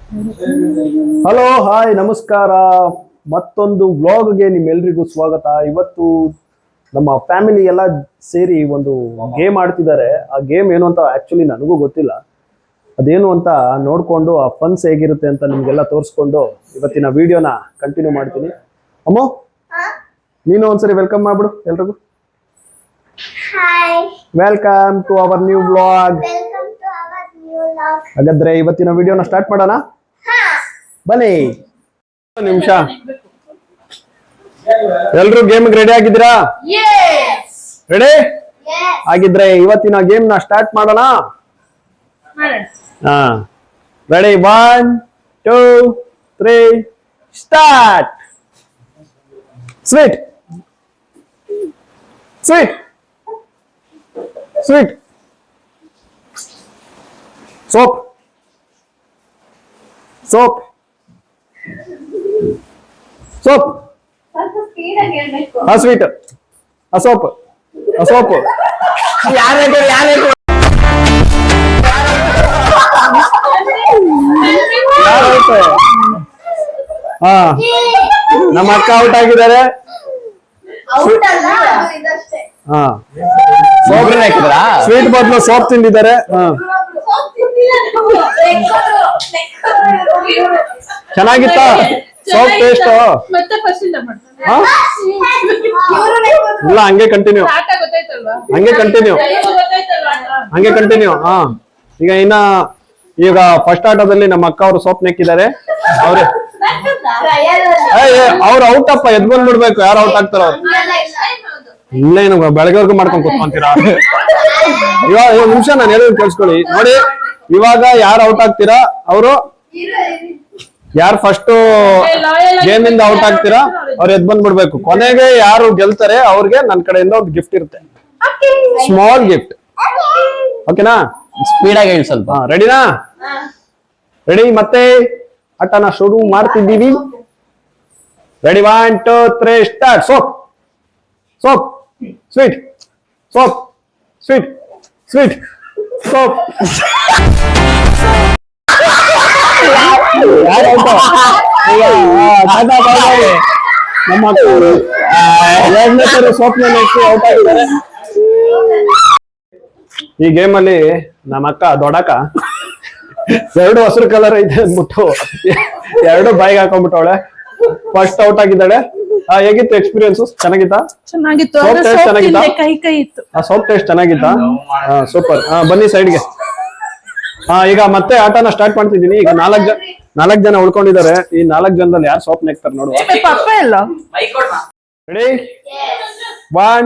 Hello hi ನಮಸ್ಕಾರ. ಮತ್ತೊಂದು ವ್ಲಾಗ್ಗೆ ನಿಮ್ಮೆಲ್ರಿಗೂ ಸ್ವಾಗತ. ಇವತ್ತು ನಮ್ಮ ಫ್ಯಾಮಿಲಿ ಎಲ್ಲ ಸೇರಿ ಒಂದು ಗೇಮ್ ಆಡ್ತಿದ್ದಾರೆ. ಆ ಗೇಮ್ ಏನು ಅಂತ ಆಕ್ಚುಲಿ ನನಗೂ ಗೊತ್ತಿಲ್ಲ. ಅದೇನು ಅಂತ ನೋಡ್ಕೊಂಡು ಆ ಫನ್ಸ್ ಹೇಗಿರುತ್ತೆ ಅಂತ ನಿಮ್ಗೆಲ್ಲ ತೋರಿಸ್ಕೊಂಡು ಇವತ್ತಿನ ವಿಡಿಯೋನ ಕಂಟಿನ್ಯೂ ಮಾಡ್ತೀನಿ. ಅಮ್ಮೋ ನೀನು ಒಂದ್ಸರಿ ವೆಲ್ಕಮ್ ಮಾಡ್ಬಿಡು ಎಲ್ರಿಗೂ. Welcome to our new vlog. ಹಾಗಾದ್ರೆ ಇವತ್ತಿನ ವಿಡಿಯೋನ ಸ್ಟಾರ್ಟ್ ಮಾಡೋಣ ಬನ್ನಿ. ನಿಮಿಷ ಎಲ್ರು ಗೇಮ್ ರೆಡಿ ಆಗಿದ್ದೀರಾ? ರೆಡಿ ಆಗಿದ್ರೆ ಇವತ್ತಿನ ಗೇಮ್ ನ ಸ್ಟಾರ್ಟ್ ಮಾಡೋಣ. ಹಾ ready 1 2 3 start. Sweet sweet sweet soap soap soap ಆ ಸ್ವೀಟ್ ಆ ಸೋಪ್ ಆ ಸೋಪ್ ಹಾ ನಮ್ಮ ಅಕ್ಕ ಔಟ್ ಆಗಿದ್ದಾರೆ. ಹಾ ಸ್ವೀಟ್ ಬದಲು ಸೋಪ್ ತಿಂದಿದ್ದಾರೆ. ಚೆನ್ನಾಗಿತ್ತ ಸೋಪ್ ಟೇಸ್ಟ್? ಇಲ್ಲ ಹಂಗೆ ಕಂಟಿನ್ಯೂ ಹಂಗೆ ಕಂಟಿನ್ಯೂ ಹಂಗೆ ಕಂಟಿನ್ಯೂ. ಹಾ ಈಗ ಫಸ್ಟ್ ಆಟದಲ್ಲಿ ನಮ್ಮ ಅಕ್ಕ ಅವರು ಸೋಪ್ ನೆಕ್ಕಿದ್ದಾರೆ. ಅವ್ರು ಔಟ್ ಅಪ್ಪ ಎದ್ ಬಂದ್ಬಿಡ್ಬೇಕು. ಯಾರು ಔಟ್ ಆಗ್ತಾರ ಅವ್ರು. ಇಲ್ಲೇನು ಬೆಳಗ್ಗೆವರೆಗೂ ಮಾಡ್ಕೊಂಡ್ ಕುತ್ಕೊಂತೀರಾ? ಇವಾಗ ನಿಮಿಷ ನಾನು ಹೇಳೋದು ಕೇಳಿಸ್ಕೊಳ್ಳಿ ನೋಡಿ. ಇವಾಗ ಯಾರು ಔಟ್ ಆಗ್ತೀರಾ ಅವರು ಯಾರು ಫಸ್ಟ್ ಗೇಮ್ ಇಂದ ಔಟ್ ಆಗ್ತೀರಾ ಅವ್ರು ಎದ್ ಬಂದ್ಬಿಡ್ಬೇಕು. ಕೊನೆಗೆ ಯಾರು ಗೆಲ್ತಾರೆ ಅವ್ರಿಗೆ ನನ್ನ ಕಡೆಯಿಂದ ಒಂದು ಗಿಫ್ಟ್ ಇರುತ್ತೆ, ಸ್ಮಾಲ್ ಗಿಫ್ಟ್. ಓಕೆನಾ? ಸ್ಪೀಡ್ ಆಗಿ ಹೇಳಿ ಸ್ವಲ್ಪ. ರೆಡಿನಾ? ರೆಡಿ? ಮತ್ತೆ ಆಟನ ಶುರು ಮಾಡ್ತಿದ್ದೀವಿ. Ready 1 2 3 start. Soap soap sweet soap sweet sweet soap. ನಮ್ಮ ಸೋಪ್ನ ಔಟ್ ಆಗಿದ್ದಾರೆ. ಈ ಗೇಮ್ ಅಲ್ಲಿ ನಮ್ಮ ಅಕ್ಕ ದೊಡ್ಡಕ್ಕ ಎರಡು ಹಸಿರು ಕಲರ್ ಐತೆ ಅಂದ್ಬಿಟ್ಟು ಎರಡು ಬಾಯಿಗೆ ಹಾಕೊಂಡ್ಬಿಟ್ಟವಳೆ. ಫಸ್ಟ್ ಔಟ್ ಆಗಿದ್ದಾಳೆ. ಹೇಗಿತ್ತು ಎಕ್ಸ್ಪೀರಿಯನ್ಸ್? ಚೆನ್ನಾಗಿತ್ತಾ? ಚೆನ್ನಾಗಿತ್ತು. ಸೋಪ್ ಟೇಸ್ಟ್ ಚೆನ್ನಾಗಿತ್ತಾ? ಸೂಪರ್. ಬನ್ನಿ ಸೈಡ್ಗೆ. ಈಗ ಮತ್ತೆ ಆಟನ ಸ್ಟಾರ್ಟ್ ಮಾಡ್ತಿದ್ದೀನಿ. ಈಗ ನಾಲ್ಕು ಜನ ಉಳ್ಕೊಂಡಿದ್ದಾರೆ. ಈ 4 ಜನದಲ್ಲಿ ಯಾರು ಸೋಪ್ ನೆಕ್ತಾರೆ ನೋಡುವ. ರೆಡಿ 1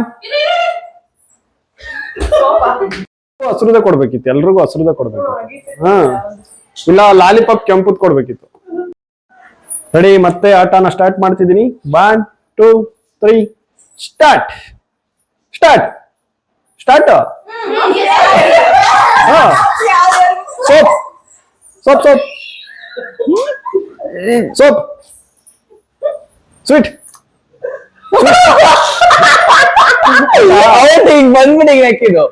ಹಸಿರುದ ಕೊಡ್ಬೇಕಿತ್ತು, ಎಲ್ರಿಗೂ ಹಸಿರುದ ಕೊಡ್ಬೇಕಿತ್ತು. ಇಲ್ಲ ಲಾಲಿಪಾಪ್ ಕೆಂಪುದ್ ಕೊಡ್ಬೇಕಿತ್ತು. ರೆಡಿ ಮತ್ತೆ ಆಟನ ಸ್ಟಾರ್ಟ್ ಮಾಡ್ತಿದ್ದೀನಿ. 1 2 3 start start start. Soap soap soap soap sweet ಬಂದ್ಬಿಡಿ ಹಾಕಿದ್ದು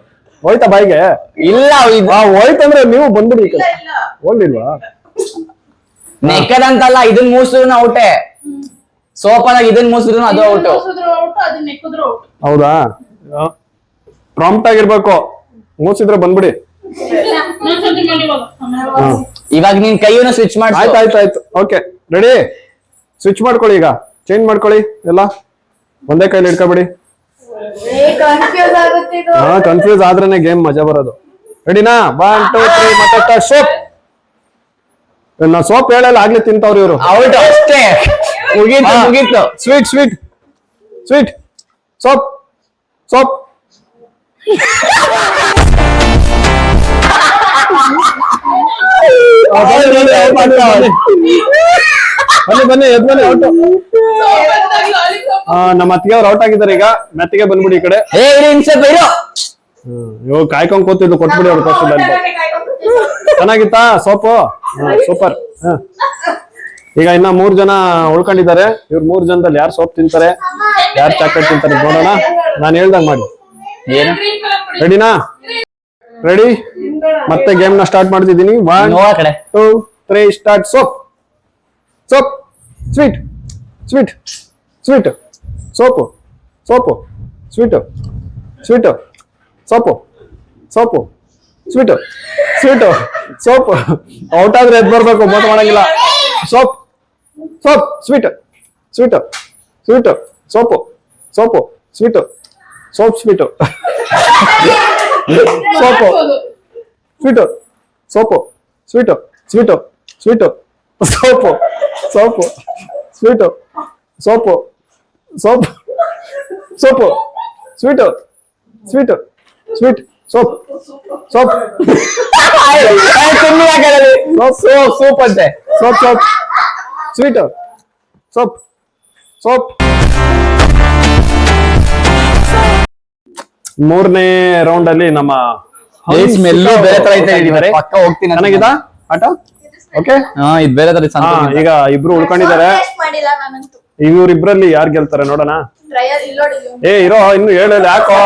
ಹೋಯ್ತಾ ಬಾಯಿಗೆ? ಇಲ್ಲ ಹೋಯ್ತಂದ್ರೆ ನೀವು ಬಂದ್ಬಿಡಿ. ಹೋಗ್ಲಿಲ್ವಾ? ನೆಕ್ಕದಂತಲ್ಲ, ಇದನ್ ಮೂಸಿದ್ರು ಔಟೆ. ಸೋಪನಾಗ ಇದನ್ ಮೂಸಿದ್ರು ಅದು ಔಟ್. ಹೌದಾ? ಪ್ರಾಂಪ್ಟ್ ಆಗಿರ್ಬೇಕು. ಮೂಸಿದ್ರೆ ಬಂದ್ಬಿಡಿ. ಇವಾಗ ನಿನ್ ಕೈಯನ್ನು ಸ್ವಿಚ್ ಮಾಡಿ. ಆಯ್ತು ಓಕೆ ರೆಡಿ. ಸ್ವಿಚ್ ಮಾಡ್ಕೊಳ್ಳಿ. ಈಗ ಚೇಂಜ್ ಮಾಡ್ಕೊಳ್ಳಿ ಎಲ್ಲ. ಒಂದೇ ಕೈಲಿ ಇಟ್ಕೊಬಿಡಿ. ಕನ್ಫ್ಯೂಸ್ ಆದ್ರೇನೆ ಗೇಮ್ ಮಜಾ ಬರೋದು. ರೆಡಿನಾ? 1 2 3 ಮತ್ತೆ ಸೋಪ್. ನಾ ಸೋಪ್ ಹೇಳಲ್ಲ, ಆಗ್ಲೇ ತಿಂತವ್ರು ಇವರು. ಔಟ್ ಅಷ್ಟೇ. ಮುಗೀತು. Sweet sweet sweet soap soap. ಬನ್ನಿ ಎದ್ ಬನ್ನಿ. ಔಟ್. ನಮ್ಮ ಅತ್ತಿಗೆ ಅವ್ರು ಔಟ್ ಆಗಿದ್ದಾರೆ. ಈಗ ಮೆತ್ತಿಗೆ ಬಂದ್ಬಿಡಿ ಈ ಕಡೆ. ಇವಾಗ ಕಾಯ್ಕೊಂಡ್ ಕೂತಿದ್ದು ಕೊಟ್ಬಿಡಿ ಅವ್ರು ಫಸ್ಟ್. ಚೆನ್ನಾಗಿತ್ತಾ ಸೋಪು? ಸೂಪರ್. ಈಗ ಇನ್ನ 3 ಜನ ಉಳ್ಕೊಂಡಿದ್ದಾರೆ. ಇವ್ರು 3 ಜನದಲ್ಲಿ ಯಾರು ಸೋಪ್ ತಿಂತಾರೆ, ಯಾರು ಚಾಕ್ಲೇಟ್ ತಿಂತಾರೆ ನೋಡೋಣ. ನಾನು ಹೇಳ್ದಂಗ್ ಮಾಡಿ. ರೆಡಿನಾ? ರೆಡಿ ಮತ್ತೆ ಗೇಮ್ ನ ಸ್ಟಾರ್ಟ್ ಮಾಡ್ತಿದ್ದೀನಿ. 1 2 3 start soap soap sweet sweet sweet soap soap sweet sweet soap soap sweet sweet soap out ಆದ್ರೆ ಎದ್ದು ಬರ್ಬೇಕು ಮೋಸ ಮಾಡಂಗಿಲ್ಲ soap soap sweet sweet sweet soap soap sweet soap sweet soap sweet soap sweet sweet sweet soap soap sweet soap soap soap sweet sweet sweet soap soap soap soup ಅಂತೆ soap soap sweet soap soap ಮೂರನೇ round ಅಲ್ಲಿ ನಮ್ಮ smell ಬೇರೆ ತರ ಐತೆ ಪಕ್ಕ ಹೋಗ್ತೀನಿ ಚೆನ್ನಾಗಿದ ಆಟ ಓಕೆ ಹಾ ಇದು ಬೇರೆ ತರ ಹಾ ಈಗ ಇಬ್ರು ಉಳ್ಕೊಂಡಿದ್ದಾರೆ ಮಾಡಿಲ್ಲ ನಾನಂತೂ ಇವ್ರಿಬ್ರಲ್ಲಿ ಯಾರು ಗೆಲ್ತಾರೆ ನೋಡೋಣ ಟ್ರಯಲ್ ಇಲ್ಲೋಡಿ ಏ ಇರೋ ಇನ್ನು ಹೇಳಿಲ್ಲ ಯಾಕೋ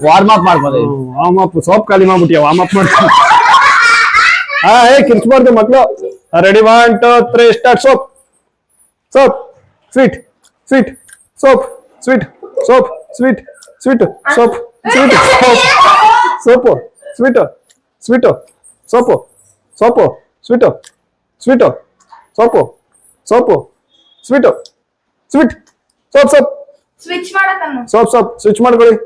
ವಾರ್ಮ್ ಅಪ್ ಮಾಡ್ಬೋದು ವಾರ್ಮ್ ಅಪ್ ಸೋಪ್ ಖಾಲಿ ಮಾಡ್ಬಿಟ್ಟಿಯ ವಾರ್ಮ್ ಅಪ್ ಮಾಡ್ತೀನಿ ಹಾ ಕಿರ್ಚ್ಬಾರ್ದು ಮಕ್ಳು ready 1 2 3 start soap soap sweet sweet soap sweet soap sweet sweet soap sweet soap soap sweet sweet soap soap sweet sweet soap soap sweet sweet soap soap switch ಮಾಡಕನ್ನು soap soap switch ಮಾಡ್ಕೊಳ್ಳಿ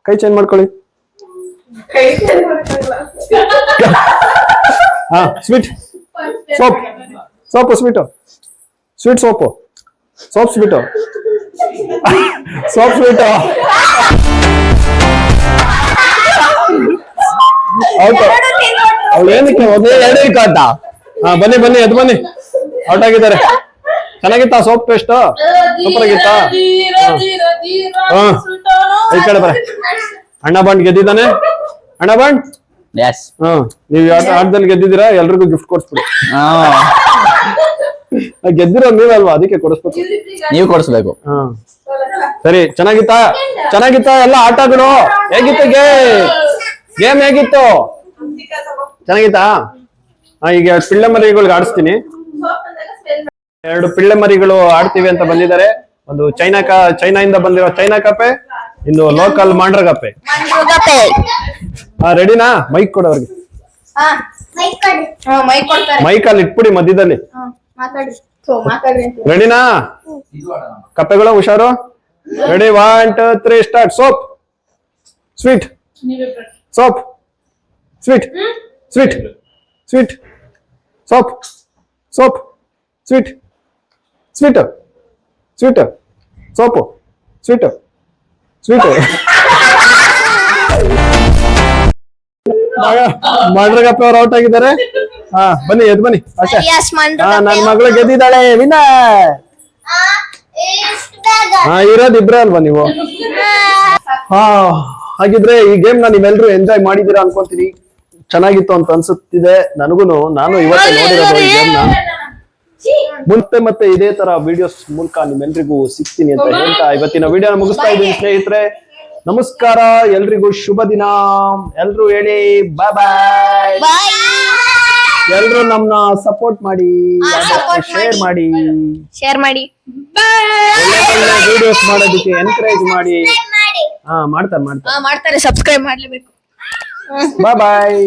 ಕೈ change ಮಾಡ್ಕೊಳ್ಳಿ ಕೈ ಮಾಡಕಲ್ಲ ಹಾ sweet soap soap sweet sweet soap soap sweet soap sweet out ಅವ್ಳು ಏನಕ್ಕೆ ಎರಡು ಅಂತ ಹಾ ಬನ್ನಿ ಬನ್ನಿ ಎದ್ದು ಬನ್ನಿ ಔಟ್ ಆಗಿದ್ದಾರೆ ಚೆನ್ನಾಗಿತ್ತಾ ಸೋಪ್ ಪೇಸ್ಟ್ ಸೂಪರ್ ಆಗಿತ್ತಾ ಹಾ ಈ ಕಡೆ ಬರ ಅಣ್ಣ ಬಂಡ್ ಗೆದ್ದಿದ್ದಾನೆ ಅಣ್ಣ ಬಂಡ್ ಎಸ್ ಹಾ ನೀವು ಆಟದಲ್ಲಿ ಗೆದ್ದಿದ್ದೀರಾ ಎಲ್ರಿಗೂ ಗಿಫ್ಟ್ ಕೊಡಿಸ್ಬಿಡಿ ಗೆದ್ದಿರೋ ನೀವಲ್ವಾ ಅದಕ್ಕೆ ಕೊಡಿಸ್ಬೇಕು ನೀವು ಕೊಡಿಸ್ಬೇಕು ಹಾ ಸರಿ ಚೆನ್ನಾಗಿತ್ತಾ ಚೆನ್ನಾಗಿತ್ತಾ ಎಲ್ಲ ಆಟಗಳು ಹೇಗಿತ್ತು ಗೇಮ್ ಹೇಗಿತ್ತು ಚೆನ್ನಾಗಿತ್ತಾ ಈಗ ಪಿಳ್ಳೆ ಮರಿಗಳಿಗೆ ಆಡಿಸ್ತೀನಿ 2 ಪಿಳ್ಳೆ ಮರಿಗಳು ಆಡ್ತೀವಿ ಅಂತ ಬಂದಿದ್ದಾರೆ ಒಂದು ಚೈನಾದಿಂದ ಬಂದಿರೋ ಚೈನಾ ಕಪ್ಪೆ ಇನ್ನು ಲೋಕಲ್ ಮಾಂಡ್ರ ಕಪ್ಪೆ ರೆಡಿನಾ ಮೈಕ್ ಕೊಡು ಅವ್ರಿಗೆ ಮೈಕ್ ಕೊಡ್ತಾರೆ ಮೈಕ್ ಅಲ್ಲಿ ಇಟ್ಬಿಡಿ ಮಧ್ಯದಲ್ಲಿ ಮಾತಾಡಿ ಮಾತಾಡ್ರಿ ಅಂತ ರೆಡಿನಾ ಕಪ್ಪೆಗಳು ಹುಷಾರು ready 1 2 3 start soap sweet soap sweet sweet sweet soap soap sweet sweet sweet soap sweet sweet ಮಾಡ್ರಗಪ್ಪ ಅವ್ರು ಔಟ್ ಆಗಿದ್ದಾರೆ ಹಾ ಬನ್ನಿ ಎದ್ ಬನ್ನಿ ಅಷ್ಟೇ ಹಾ ನನ್ ಮಗಳು ಗೆದ್ದಿದ್ದಾಳೆ ವಿನ ಹಾ ಇರೋದ್ ಇಬ್ರೇ ಅಲ್ವಾ ನೀವು ಹಾ ಹಾಗಿದ್ರೆ ಈ ಗೇಮ್ ನ ನೀವೆಲ್ರೂ ಎಂಜಾಯ್ ಮಾಡಿದೀರಾ ಅನ್ಕೊಂತೀನಿ ಚೆನ್ನಾಗಿತ್ತು ಅಂತ ಅನ್ಸುತ್ತಿದೆ ನನಗೂನು ನಾನು ಇವತ್ತು ನೋಡಿರೋದು ಈ ಗೇಮ್ ನ ಮತ್ತೆ ಇದೇ ತರ ವಿಡಿಯೋಸ್ ಮೂಲಕ ನಿಮ್ಮೆಲ್ರಿಗೂ ಸಿಗ್ತೀನಿ ಅಂತ ಹೇಳ್ತಾ ಇವತ್ತಿನ ವಿಡಿಯೋನ ಮುಗಿಸ್ತಾ ಇದ್ದೀನಿ ಸ್ನೇಹಿತರೆ ನಮಸ್ಕಾರ ಎಲ್ರಿಗೂ ಶುಭ ದಿನ ಎಲ್ರು ಹೇಳಿ ಬಾಯ್ ಬಾಯ್ ಎಲ್ರು ನಮ್ನ ಸಪೋರ್ಟ್ ಮಾಡಿ ಶೇರ್ ಮಾಡಿ ವಿಡಿಯೋಸ್ ಮಾಡೋದಕ್ಕೆ ಎನ್ಕರೇಜ್ ಮಾಡಿ ಹಾ ಮಾಡ್ತಾರೆ ಮಾಡ್ತಾರೆ ಸಬ್ಸ್ಕ್ರೈಬ್ ಮಾಡ್ಲೇಬೇಕು ಬಾಯ್